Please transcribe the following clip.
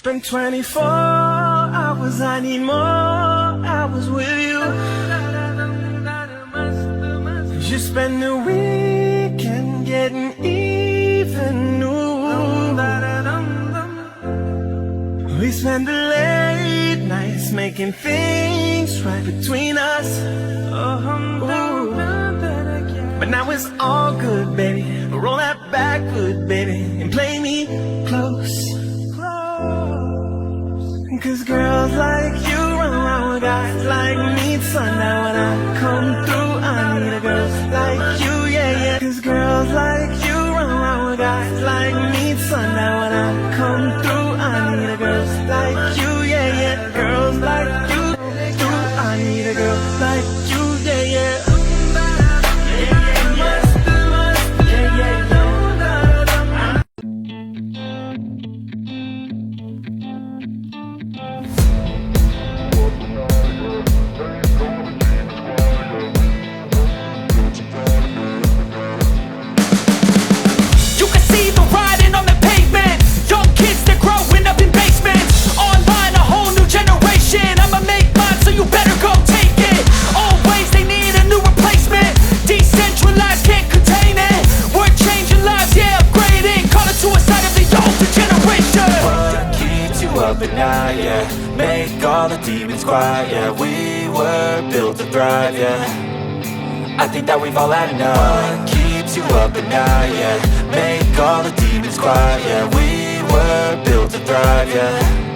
Spend 24 hours, I need more hours with you. You spend the weekend getting even new. We spend the late nights making things right between us. Ooh. But now it's all good, baby. Roll that backwood, baby, and play me close. Cause girls like you run around with guys like me, son. Now when I come through, I need a girl like you, yeah, yeah. Cause girls like you run around with guys like me, son. Now when I come through, I need a girl like you, yeah, yeah. Girls like you, I need a girl like you, yeah, yeah. At night, yeah, make all the demons quiet, yeah. We were built to thrive, yeah. I think that we've all had enough. What keeps you up at night, yeah, make all the demons quiet, yeah. We were built to thrive, yeah.